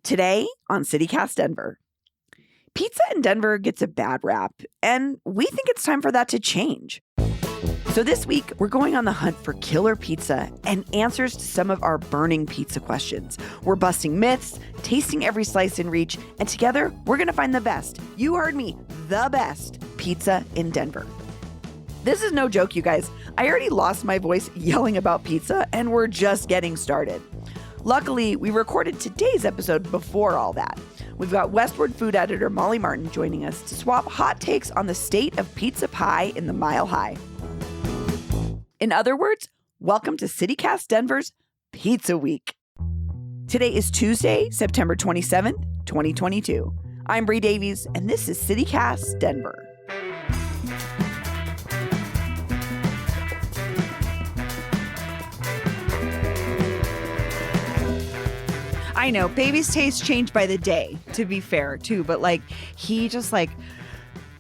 Today on CityCast Denver. Pizza in Denver gets a bad rap, and we think it's time for that to change. So this week, we're going on the hunt for killer pizza and answers to some of our burning pizza questions. We're busting myths, tasting every slice in reach, and together, we're going to find the best, you heard me, the best pizza in Denver. This is no joke, you guys. I already lost my voice yelling about pizza, and we're just getting started. Luckily, we recorded today's episode before all that. We've got Westward food editor Molly Martin joining us to swap hot takes on the state of pizza pie in the Mile High. In other words, welcome to CityCast Denver's Pizza Week. Today is Tuesday, September 27th, 2022. I'm Bree Davies, and this is CityCast Denver. I know, baby's taste changed by the day, to be fair, too. But, he just,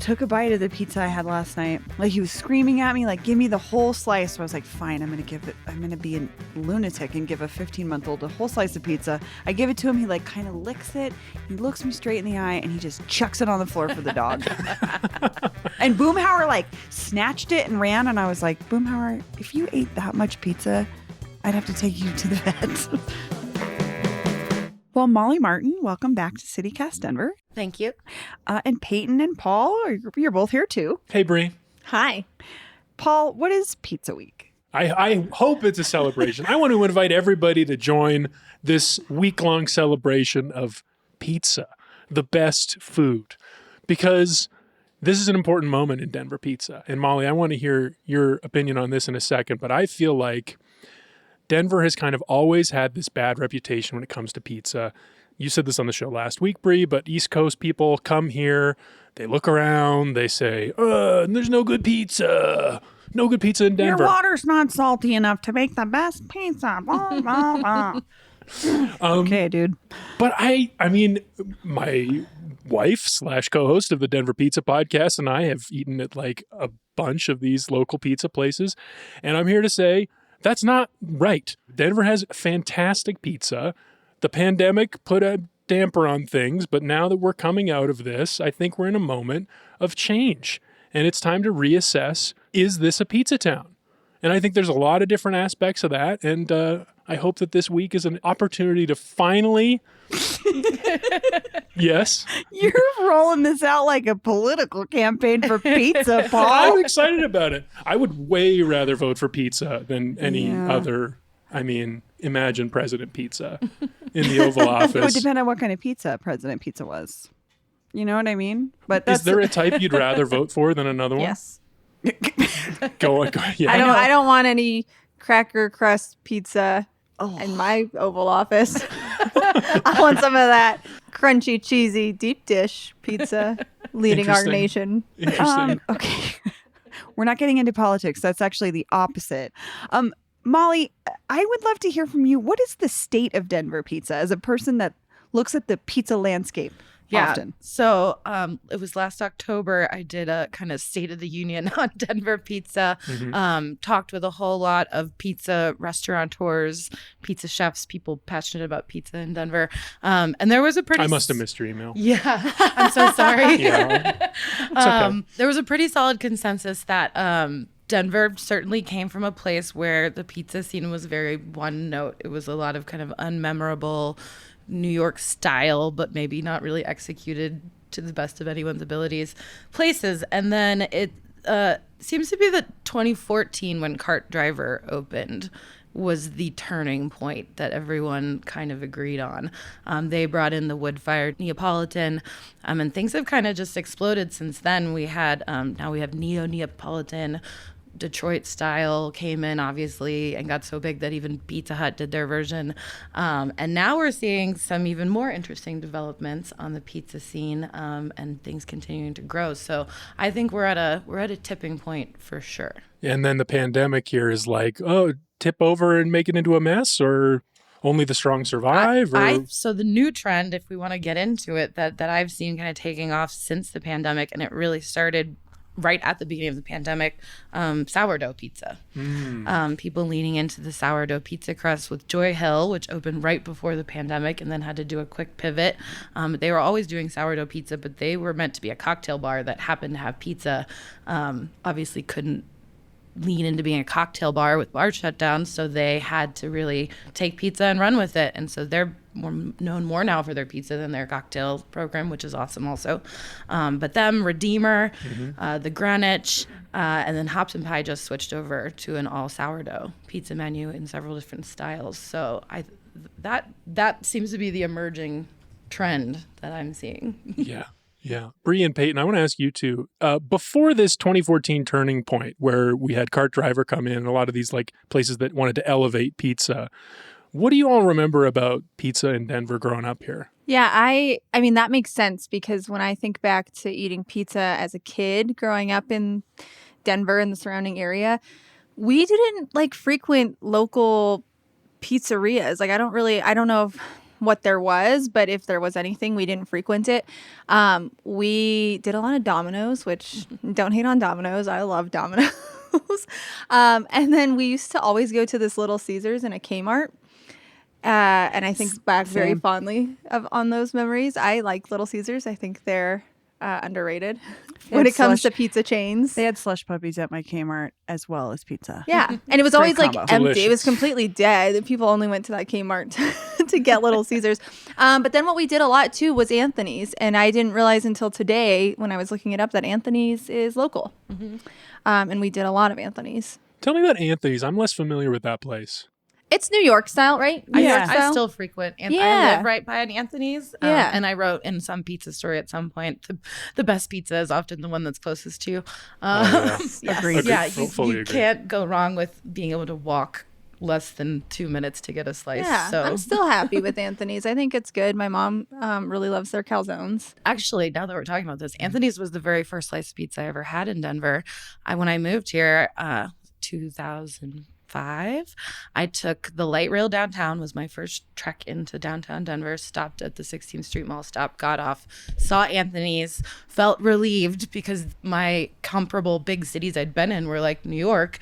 took a bite of the pizza I had last night. He was screaming at me, give me the whole slice. So I was like, fine, I'm going to be a lunatic and give a 15-month-old a whole slice of pizza. I give it to him. He, kind of licks it. He looks me straight in the eye, and he just chucks it on the floor for the dog. And Boomhauer, snatched it and ran. And I was like, Boomhauer, if you ate that much pizza, I'd have to take you to the vet. Well, Molly Martin, welcome back to CityCast Denver. Thank you. And Peyton and Paul, you're both here too. Hey, Bree. Hi. Paul, what is Pizza Week? I hope it's a celebration. I want to invite everybody to join this week-long celebration of pizza, the best food, because this is an important moment in Denver pizza. And Molly, I want to hear your opinion on this in a second, but I feel like Denver has kind of always had this bad reputation when it comes to pizza. You said this on the show last week, Bree, but East Coast people come here, they look around, they say, there's no good pizza. No good pizza in Denver. Your water's not salty enough to make the best pizza. Blah, blah, blah. Okay, dude. But I mean, my wife / co-host of the Denver Pizza Podcast and I have eaten at a bunch of these local pizza places. And I'm here to say, that's not right. Denver has fantastic pizza. The pandemic put a damper on things, but now that we're coming out of this, I think we're in a moment of change. And it's time to reassess, is this a pizza town? And I think there's a lot of different aspects of that. And I hope that this week is an opportunity to finally... Yes. You're rolling this out like a political campaign for pizza, Paul. I'm excited about it. I would way rather vote for pizza than any other. I mean, imagine President Pizza in the Oval Office. It would depend on what kind of pizza President Pizza was. You know what I mean? But is there a type you'd rather vote for than another one? Yes. Go. Yeah. I don't want any cracker crust pizza in my Oval Office. I want some of that crunchy, cheesy deep dish pizza leading our nation. Interesting. Okay. We're not getting into politics. That's actually the opposite. Molly, I would love to hear from you. What is the state of Denver pizza as a person that looks at the pizza landscape often? So it was last October. I did a kind of State of the Union on Denver pizza. Mm-hmm. Talked with a whole lot of pizza restaurateurs, pizza chefs, people passionate about pizza in Denver. And there was a pretty... I must have missed your email. Yeah, I'm so sorry. Yeah, it's okay. There was a pretty solid consensus that Denver certainly came from a place where the pizza scene was very one note. It was a lot of kind of unmemorable New York style, but maybe not really executed to the best of anyone's abilities places. And then it seems to be that 2014, when Cart Driver opened, was the turning point that everyone kind of agreed on. They brought in the wood-fired Neapolitan, and things have kind of just exploded since then. We had now we have Neapolitan. Detroit style came in, obviously, and got so big that even Pizza Hut did their version. And now we're seeing some even more interesting developments on the pizza scene, and things continuing to grow. So I think we're at a tipping point for sure. And then the pandemic here is tip over and make it into a mess, or only the strong survive? So the new trend, if we want to get into it, that I've seen kind of taking off since the pandemic, and it really started right at the beginning of the pandemic, sourdough pizza. People leaning into the sourdough pizza crust with Joy Hill, which opened right before the pandemic and then had to do a quick pivot. They were always doing sourdough pizza, but they were meant to be a cocktail bar that happened to have pizza. Obviously couldn't lean into being a cocktail bar with bars shut down, so they had to really take pizza and run with it. And so they're known more now for their pizza than their cocktail program, which is awesome also. But them, Redeemer, the Greenwich, and then Hops and Pie just switched over to an all sourdough pizza menu in several different styles. So that seems to be the emerging trend that I'm seeing. Yeah. Bree and Peyton, I want to ask you too. Before this 2014 turning point where we had Cart Driver come in and a lot of these like places that wanted to elevate pizza, what do you all remember about pizza in Denver growing up here? Yeah, I mean, that makes sense because when I think back to eating pizza as a kid growing up in Denver and the surrounding area, we didn't like frequent local pizzerias. Like, I don't know what there was, but if there was anything, we didn't frequent it. We did a lot of Domino's, which don't hate on Domino's. I love Domino's. And then we used to always go to this Little Caesars and a Kmart. And I think back very fondly on those memories. I like Little Caesars. I think they're underrated when it comes to pizza chains. They had slush puppies at my Kmart as well as pizza. Yeah. And it was always like combo. empty. Delicious. It was completely dead. People only went to that Kmart to get Little Caesars. But then what we did a lot too was Anthony's. And I didn't realize until today when I was looking it up that Anthony's is local. And we did a lot of Anthony's. Tell me about Anthony's. I'm less familiar with that place. It's New York style, right? New York I style? still frequent. I Yeah. live right by an Anthony's. Yeah. And I wrote in some pizza story at some point, the best pizza is often the one that's closest to you. Yes. Agreed. Yeah, Fully you agree. can't go wrong with being able to walk less than 2 minutes to get a slice. Yeah, So I'm still happy with Anthony's. I think it's good. My mom really loves their calzones. actually, now that we're talking about this, Anthony's was the very first slice of pizza I ever had in Denver. When I moved here, 2005, I took the light rail downtown, was my first trek into downtown Denver, stopped at the 16th Street Mall stop, got off, saw Anthony's, felt relieved because my comparable big cities I'd been in were like New York,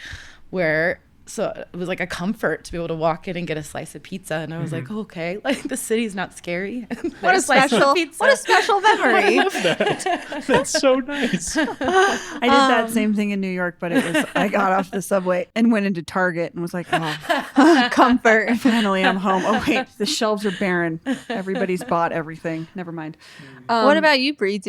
so it was like a comfort to be able to walk in and get a slice of pizza. And I was like, okay, like the city's not scary. What a special memory. I love that. That's so nice. I did that same thing in New York, but it was I got off the subway and went into Target and was like, oh, Comfort. finally I'm home. Oh wait, the shelves are barren. Everybody's bought everything. Never mind. What about you, Bree?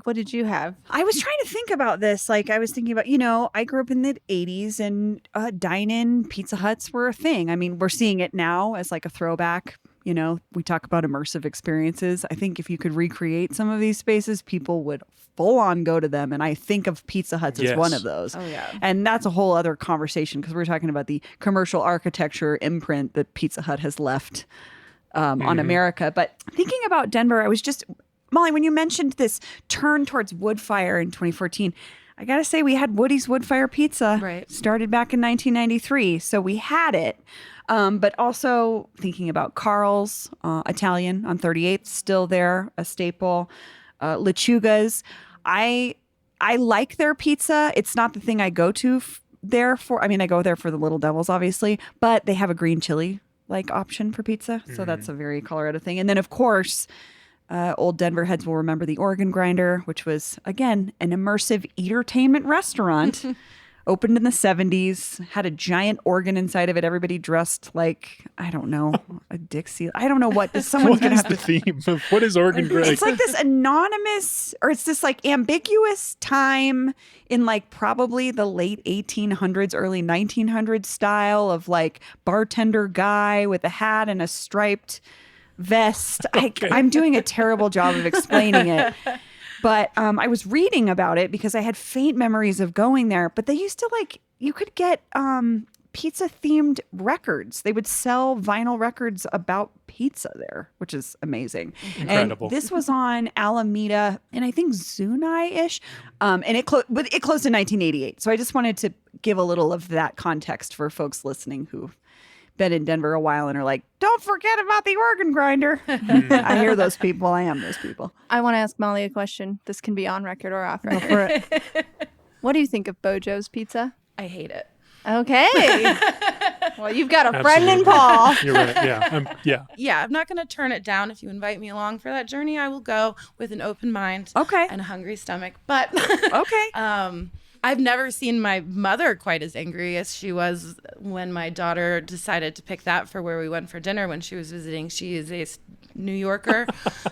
What did you have? I was trying to think about this. Like I was thinking about, I grew up in the 80s and dine-in Pizza Huts were a thing. I mean, we're seeing it now as like a throwback. We talk about immersive experiences. I think if you could recreate some of these spaces, people would full on go to them. And I think of Pizza Huts as one of those. Oh, yeah. And that's a whole other conversation because we're talking about the commercial architecture imprint that Pizza Hut has left on America. But thinking about Denver, I was just, Molly, when you mentioned this turn towards wood fire in 2014, I got to say we had Woody's Wood Fire Pizza. Right. Started back in 1993. So we had it. But also thinking about Carl's Italian on 38th, still there, a staple. Lechuga's. I like their pizza. It's not the thing I go to there for. I mean, I go there for the Little Devils, obviously, but they have a green chili like option for pizza. So that's a very Colorado thing. And then, of course, old Denver heads will remember the Organ Grinder, which was, again, an immersive entertainment restaurant. Opened in the 70s, had a giant organ inside of it. Everybody dressed like, I don't know, a Dixie. I don't know what. Someone's What going to is have the to. theme of what is Organ Grinder? It's like this anonymous, or it's this like ambiguous time in like probably the late 1800s, early 1900s style of like bartender guy with a hat and a striped vest. I'm doing a terrible job of explaining it. But I was reading about it because I had faint memories of going there. But they used to you could get pizza themed records. They would sell vinyl records about pizza there, which is amazing. Incredible. And this was on Alameda and I think Zuni-ish. And it closed in 1988. So I just wanted to give a little of that context for folks listening who been in Denver a while and are like, don't forget about the Organ Grinder. I hear those people. I am those people. I want to ask Molly a question. This can be on record or off Go record. for it. What do you think of Bojo's Pizza? I hate it. Okay. Well, you've got a friend in Absolutely. Paul. You're right. Yeah. Yeah, I'm not going to turn it down. If you invite me along for that journey, I will go with an open mind Okay. and a hungry stomach. But Okay. I've never seen my mother quite as angry as she was when my daughter decided to pick that for where we went for dinner when she was visiting. She is a New Yorker.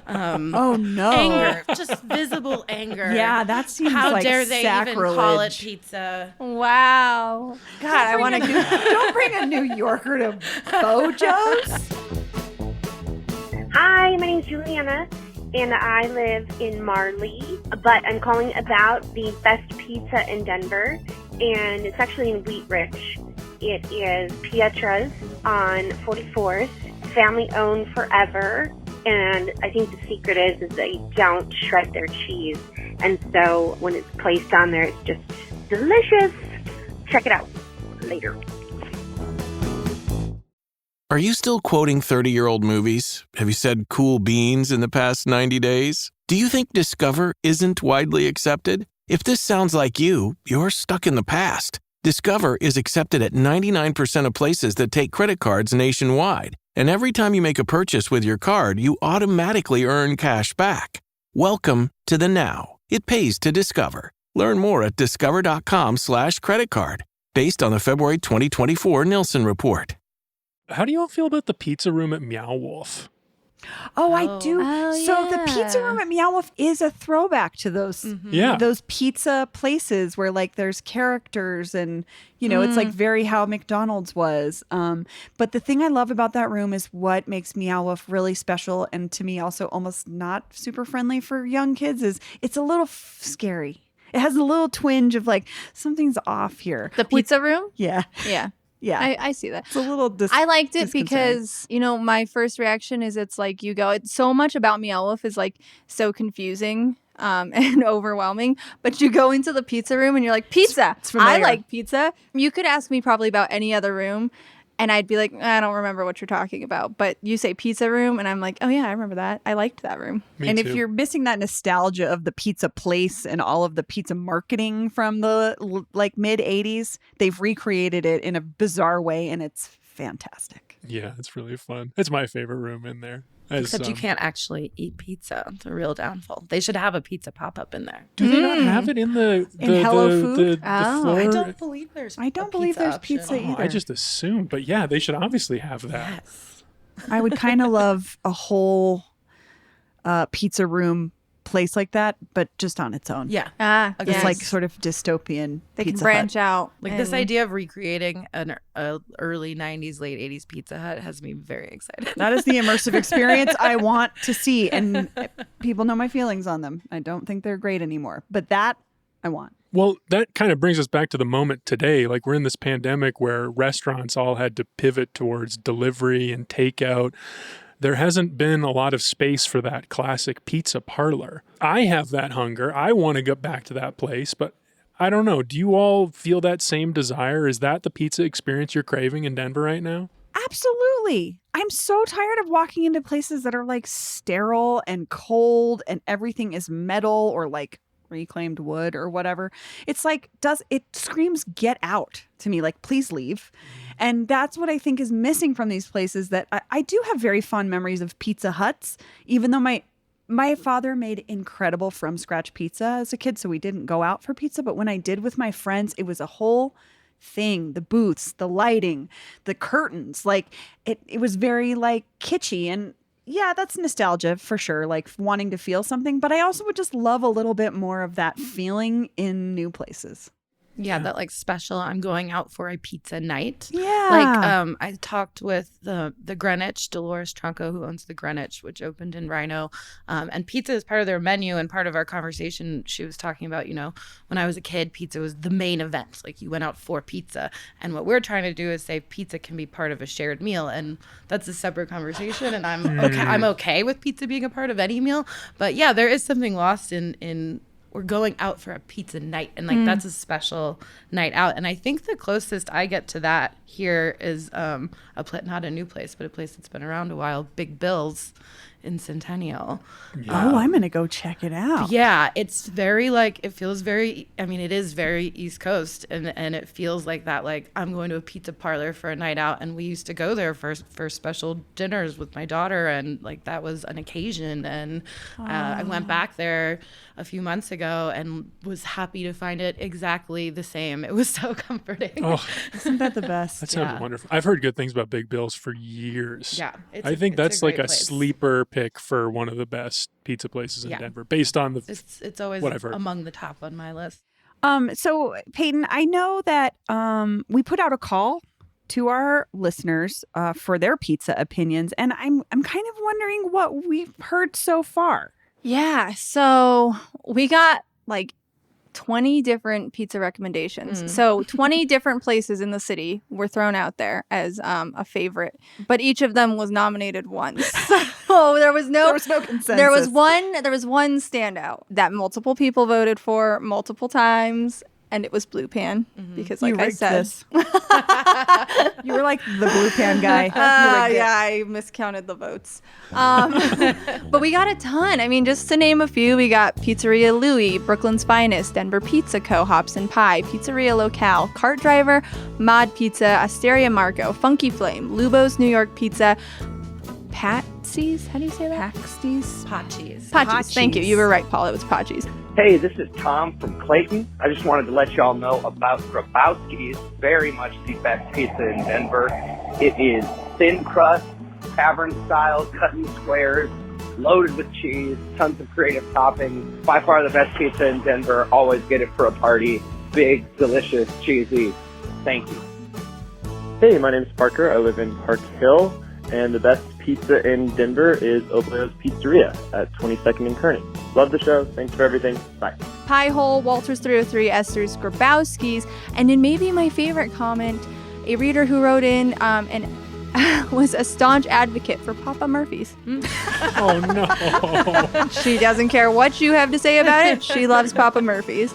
Oh no. Anger, just visible anger. Yeah, that seems How like dare they even call it sacrilege. pizza? Wow. God, I want to go. Don't bring a New Yorker to Bojo's. Hi, my name's Juliana, and I live in Marley, but I'm calling about the best pizza in Denver, and it's actually in Wheat Ridge. It is Pietra's on 44th, family-owned forever, and I think the secret is they don't shred their cheese, and so when it's placed on there, it's just delicious. Check it out. Later. Are you still quoting 30-year-old movies? Have you said cool beans in the past 90 days? Do you think Discover isn't widely accepted? If this sounds like you, you're stuck in the past. Discover is accepted at 99% of places that take credit cards nationwide. And every time you make a purchase with your card, you automatically earn cash back. Welcome to the now. It pays to Discover. Learn more at discover.com/credit card. Based on the February 2024 Nielsen report. How do you all feel about the pizza room at Meow Wolf? Oh, I do. Oh, So the pizza yeah. room at Meow Wolf is a throwback to those Yeah. those pizza places where like there's characters and it's like very how McDonald's was. But the thing I love about that room is what makes Meow Wolf really special and to me also almost not super friendly for young kids is it's a little scary. It has a little twinge of like something's off here. The pizza room? Yeah. Yeah. Yeah. I see that. It's a little I liked it disconcerting. because, my first reaction is it's like it's so much about Meow Wolf is like so confusing and overwhelming. But you go into the pizza room and you're like, pizza. It's familiar. I like pizza. You could ask me probably about any other room and I'd be like, I don't remember what you're talking about. But you say pizza room and I'm like, oh yeah, I remember that. I liked that room. Me and too. if you're missing that nostalgia of the pizza place and all of the pizza marketing from the like mid 80s, they've recreated it in a bizarre way and it's fantastic. Yeah, it's really fun. It's my favorite room in there. Except you can't actually eat pizza. It's a real downfall. They should have a pizza pop-up in there. Do they not have it in the Hello Food? the Oh, floor? I don't believe there's I don't a believe there's option. pizza Oh, either. I just assumed, but yeah, they should obviously have that. Yes. I would kind of love a whole pizza room place like that, but just on its own. Yeah. It's yes. like sort of dystopian they can Pizza branch Hut. out. Like this and- idea of recreating an early 90s, late 80s Pizza Hut has me very excited. That is the immersive experience I want to see. And people know my feelings on them. I don't think they're great anymore, but that I want. Well, that kind of brings us back to the moment today. Like we're in this pandemic where restaurants all had to pivot towards delivery and takeout. There hasn't been a lot of space for that classic pizza parlor. I have that hunger. I want to get back to that place, but I don't know. Do you all feel that same desire? Is that the pizza experience you're craving in Denver right now? Absolutely. I'm so tired of walking into places that are like sterile and cold and everything is metal or like reclaimed wood or whatever. It's like, it screams get out to me, like, please leave. And that's what I think is missing from these places that I do have very fond memories of Pizza Huts, even though my father made incredible from scratch pizza as a kid. So we didn't go out for pizza. But when I did with my friends, it was a whole thing, the booths, the lighting, the curtains, like it was very like kitschy. And yeah, that's nostalgia for sure, like wanting to feel something. But I also would just love a little bit more of that feeling in new places. Yeah, that like special I'm going out for a pizza night. Yeah. Like I talked with the Greenwich, Dolores Trunco, who owns the Greenwich, which opened in Rhino. And pizza is part of their menu, and part of our conversation she was talking about, when I was a kid, pizza was the main event. Like you went out for pizza. And what we're trying to do is say pizza can be part of a shared meal, and that's a separate conversation, and I'm okay with pizza being a part of any meal. But yeah, there is something lost in we're going out for a pizza night, and like that's a special night out. And I think the closest I get to that here is not a new place, but a place that's been around a while, Big Bill's in Centennial. Oh, I'm going to go check it out. Yeah, it's very like, it feels very, I mean, it is very East Coast, and it feels like that, like I'm going to a pizza parlor for a night out, and we used to go there for special dinners with my daughter, and like that was an occasion. And I went back there a few months ago and was happy to find it exactly the same. It was so comforting. Oh, Isn't that the best? that sounds wonderful. I've heard good things about Big Bill's for years. Yeah, I think that's like a great place. sleeper pick for one of the best pizza places in Denver, based on It's always what I've heard. among the top on my list. So Peyton, I know that we put out a call to our listeners for their pizza opinions, and I'm kind of wondering what we've heard so far. Yeah, so we got like 20 different pizza recommendations. So 20 different places in the city were thrown out there as a favorite, but each of them was nominated once. So there was no consensus. There was one standout that multiple people voted for multiple times, and it was Blue Pan because, like You I rigged said, this. You were like the Blue Pan guy. You rigged it. yeah, I miscounted the votes. But we got a ton. I mean, just to name a few, we got Pizzeria Louie, Brooklyn's Finest, Denver Pizza Co., Hops and Pie, Pizzeria Locale, Cart Driver, Mod Pizza, Asteria Marco, Funky Flame, Lubo's New York Pizza, Patsy's? How do you say that? Paxties? Pachi's. Pachi's. Thank you. You were right, Paul. It was Pachi's. Hey, this is Tom from Clayton. I just wanted to let y'all know about Grabowski's, very much the best pizza in Denver. It is thin crust, tavern style, cut in squares, loaded with cheese, tons of creative toppings. By far the best pizza in Denver. Always get it for a party. Big, delicious, cheesy. Thank you. Hey, my name is Parker. I live in Park Hill, and the best pizza in Denver is Obleo's Pizzeria at 22nd and Kearney. Love the show. Thanks for everything. Bye. Pie Hole, Walters 303, Esther's, Grabowski's, and then maybe my favorite comment, a reader who wrote in and was a staunch advocate for Papa Murphy's. Oh no. She doesn't care what you have to say about it. She loves Papa Murphy's.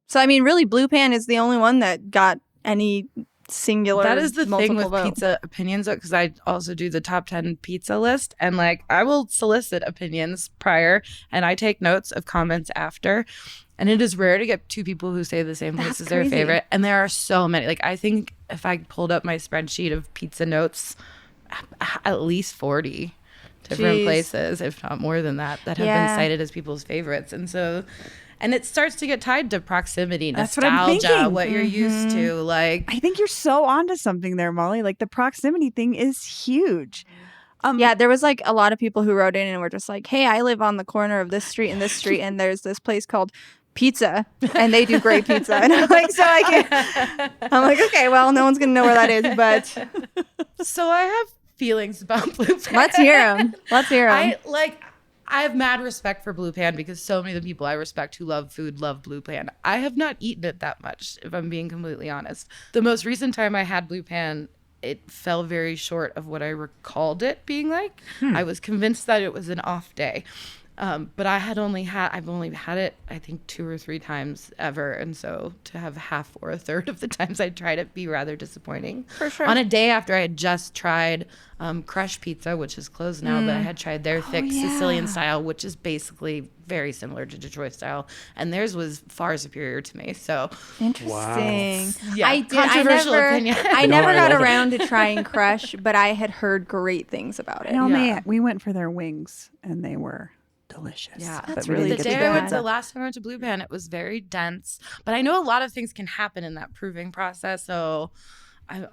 So, I mean, really, Blue Pan is the only one that got any singular That is the thing with vote. pizza opinions, because I also do the top 10 pizza list, and like I will solicit opinions prior and I take notes of comments after, and it is rare to get two people who say the same place That's as their crazy. favorite, and there are so many. Like I think if I pulled up my spreadsheet of pizza notes, at least 40 different Jeez. places, if not more than that have Yeah. been cited as people's favorites. And so, and it starts to get tied to proximity, That's what I'm nostalgia, thinking. what you're used to. Like, I think you're so onto something there, Molly. Like the proximity thing is huge. Yeah, there was like a lot of people who wrote in and were just like, hey, I live on the corner of this street and this street, and there's this place called Pizza, and they do great pizza. And I'm like, I'm like, okay, well, no one's going to know where that is, but so I have feelings about Blue Pan. let's hear them. Let's hear them. I have mad respect for Blue Pan because so many of the people I respect who love food love Blue Pan. I have not eaten it that much, if I'm being completely honest. The most recent time I had Blue Pan, it fell very short of what I recalled it being like. I was convinced that it was an off day. But I've only had it, I think, 2 or 3 times ever. And so to have half or a third of the times I tried it be rather disappointing. For sure. On a day after I had just tried Crush Pizza, which is closed now, but I had tried their thick Sicilian style, which is basically very similar to Detroit style. And theirs was far superior to me. So Interesting. Yeah, I controversial opinion. I No, never I got love it. around to trying Crush, but I had heard great things about it. I only Yeah. we went for their wings and they were delicious. Yeah, But that's we really didn't the get good to day go I to went into- to last time I went to Blue Pan, it was very dense. But I know a lot of things can happen in that proving process, so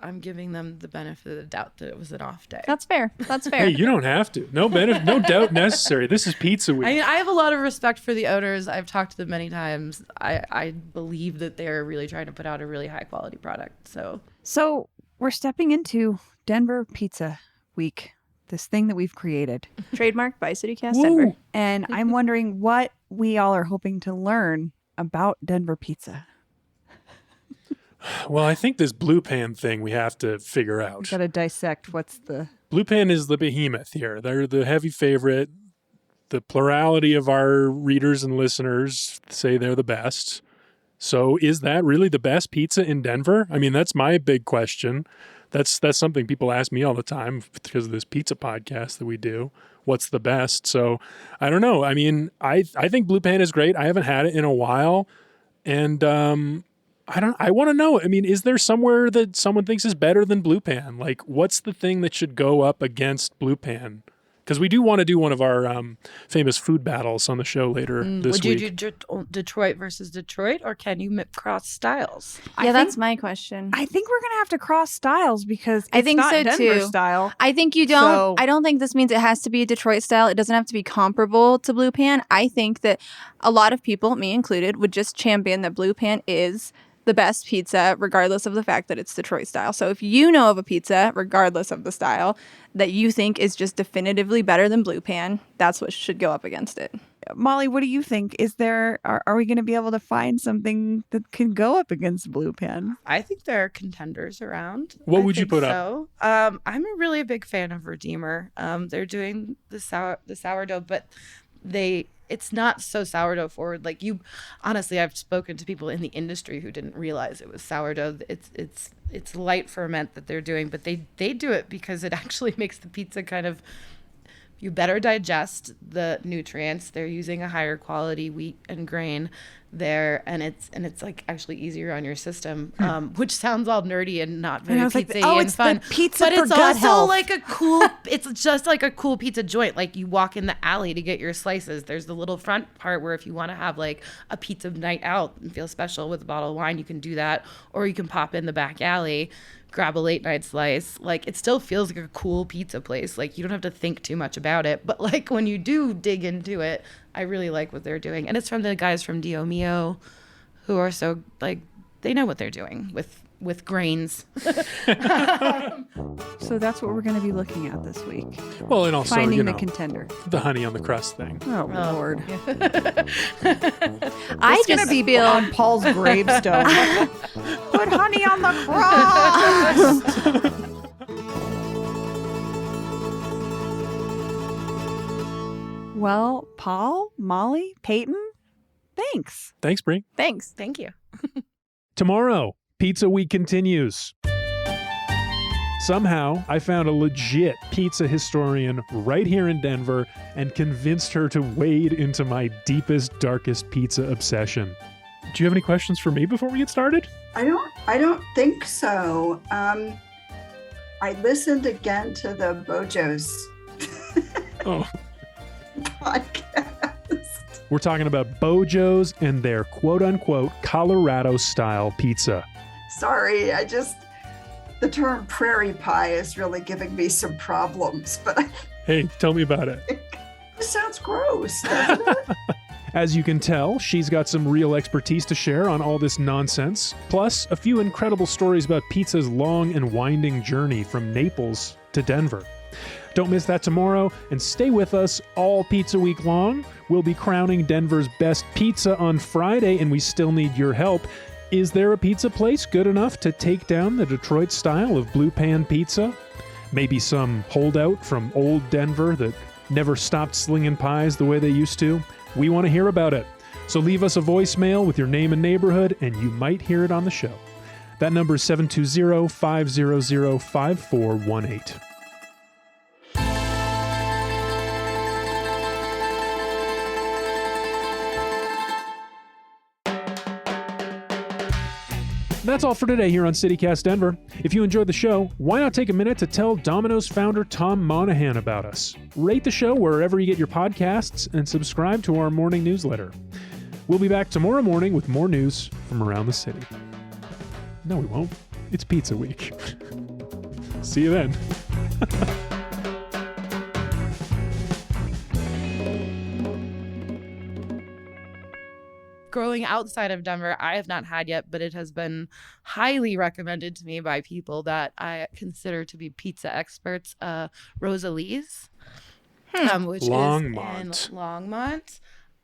I'm giving them the benefit of the doubt that it was an off day. That's fair. That's fair. Hey, you don't have to. No benefit, no doubt necessary. This is Pizza Week. I mean, I have a lot of respect for the owners. I've talked to them many times. I believe that they're really trying to put out a really high quality product. So we're stepping into Denver Pizza Week, this thing that we've created. Trademarked by CityCast Woo! Denver. And I'm wondering what we all are hoping to learn about Denver pizza. Well, I think this Blue Pan thing we have to figure We've out. got to dissect what's the. Blue Pan is the behemoth here. They're the heavy favorite. The plurality of our readers and listeners say they're the best. So is that really the best pizza in Denver? I mean, that's my big question. That's something people ask me all the time because of this pizza podcast that we do. What's the best? So I don't know. I mean, I think Blue Pan is great. I haven't had it in a while, and I want to know. I mean, is there somewhere that someone thinks is better than Blue Pan? Like, what's the thing that should go up against Blue Pan? Because we do want to do one of our famous food battles on the show later this week. Would you do Detroit versus Detroit, or can you cross styles? Yeah, that's my question. I think we're gonna have to cross styles because I think it's not so, Denver too. style. I think you don't. So- I don't think this means it has to be a Detroit style. It doesn't have to be comparable to Blue Pan. I think that a lot of people, me included, would just champion that Blue Pan is the best pizza, regardless of the fact that it's Detroit style. So if you know of a pizza, regardless of the style, that you think is just definitively better than Blue Pan, that's what should go up against it. Molly, what do you think? Are we going to be able to find something that can go up against Blue Pan? I think there are contenders around. What I would you think put so. I'm really a big fan of Redeemer. They're doing the sourdough, but it's not so sourdough forward. Like honestly, I've spoken to people in the industry who didn't realize it was sourdough. It's light ferment that they're doing, but they do it because it actually makes the pizza kind of, you better digest the nutrients. They're using a higher quality wheat and grain there, and it's like actually easier on your system, which sounds all nerdy and not very pizza-y and fun. Pizza but for it's gut also health. like a cool. It's just like a cool pizza joint. Like you walk in the alley to get your slices. There's the little front part where if you want to have like a pizza night out and feel special with a bottle of wine, you can do that, or you can pop in the back alley, grab a late night slice. Like it still feels like a cool pizza place. Like you don't have to think too much about it. But like when you do dig into it, I really like what they're doing. And it's from the guys from Dio Mio, who are so like, they know what they're doing with grains. So that's what we're going to be looking at this week. Well, and also, Finding you the know, contender. the honey on the crust thing. Oh, Lord. I It's going just to be feel on Paul's gravestone. Put honey on the cross. Well, Paul, Molly, Peyton, thanks. Thanks, Brie. thanks. Thank you. Tomorrow, Pizza Week continues. Somehow, I found a legit pizza historian right here in Denver and convinced her to wade into my deepest, darkest pizza obsession. Do you have any questions for me before we get started? I don't think so. I listened again to the Bojo's Oh, podcast. we're talking about Bojo's and their quote-unquote Colorado-style pizza. Sorry, the term prairie pie is really giving me some problems, but Hey, tell me about it. it sounds gross, doesn't it? As you can tell, she's got some real expertise to share on all this nonsense, plus a few incredible stories about pizza's long and winding journey from Naples to Denver. Don't miss that tomorrow, and stay with us all Pizza Week long. We'll be crowning Denver's best pizza on Friday, and we still need your help. Is there a pizza place good enough to take down the Detroit style of Blue Pan pizza? Maybe some holdout from old Denver that never stopped slinging pies the way they used to? We want to hear about it. So leave us a voicemail with your name and neighborhood, and you might hear it on the show. That number is 720-500-5418. That's all for today here on CityCast Denver. If you enjoyed the show, why not take a minute to tell Domino's founder Tom Monahan about us? Rate the show wherever you get your podcasts and subscribe to our morning newsletter. We'll be back tomorrow morning with more news from around the city. No, we won't. It's Pizza Week. See you then. Growing outside of Denver, I have not had yet, but it has been highly recommended to me by people that I consider to be pizza experts. Rosalie's, which Longmont. is in Longmont.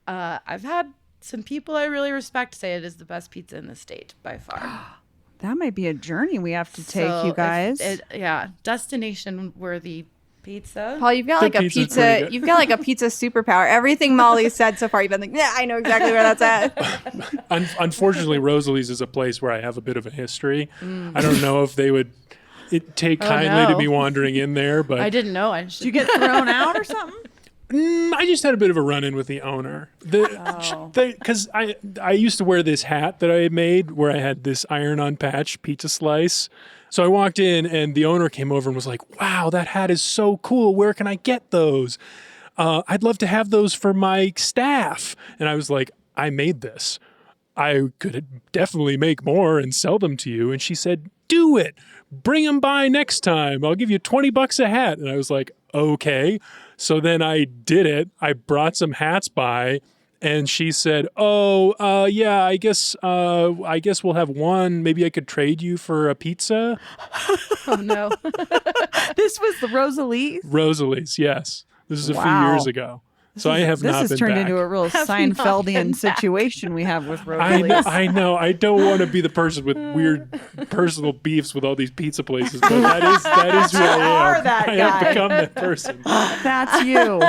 I've had some people I really respect say it is the best pizza in the state by far. That might be a journey we have to take, So you if guys. destination worthy pizza. Paul, you've got The like a pizza's pizza. pretty good. You've got like a pizza superpower. Everything Molly said so far, you've been like, yeah, I know exactly where that's at. Unfortunately, Rosalie's is a place where I have a bit of a history. I don't know if they would take kindly to no. me wandering in there, but I didn't know. I Did you get thrown out or something? I just had a bit of a run-in with the owner. Because I used to wear this hat that I had made where I had this iron-on patch pizza slice. So I walked in and the owner came over and was like, wow, that hat is so cool. Where can I get those? I'd love to have those for my staff. And I was like, I made this. I could definitely make more and sell them to you. And she said, do it. Bring them by next time. I'll give you $20 a hat. And I was like, okay. So then I did it. I brought some hats by and she said, yeah, I guess we'll have one. Maybe I could trade you for a pizza. Oh, no. This was the Rosalie's, yes. This is a few years ago. So I have not been back. This has turned into a real Seinfeldian situation we have with Rosalie. I know. I don't want to be the person with weird personal beefs with all these pizza places, but that is who I am. You are that I guy. have become that person. That's you.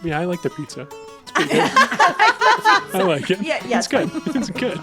Yeah, I like the pizza. It's pretty good. I like it. Yeah, it's good. It's good.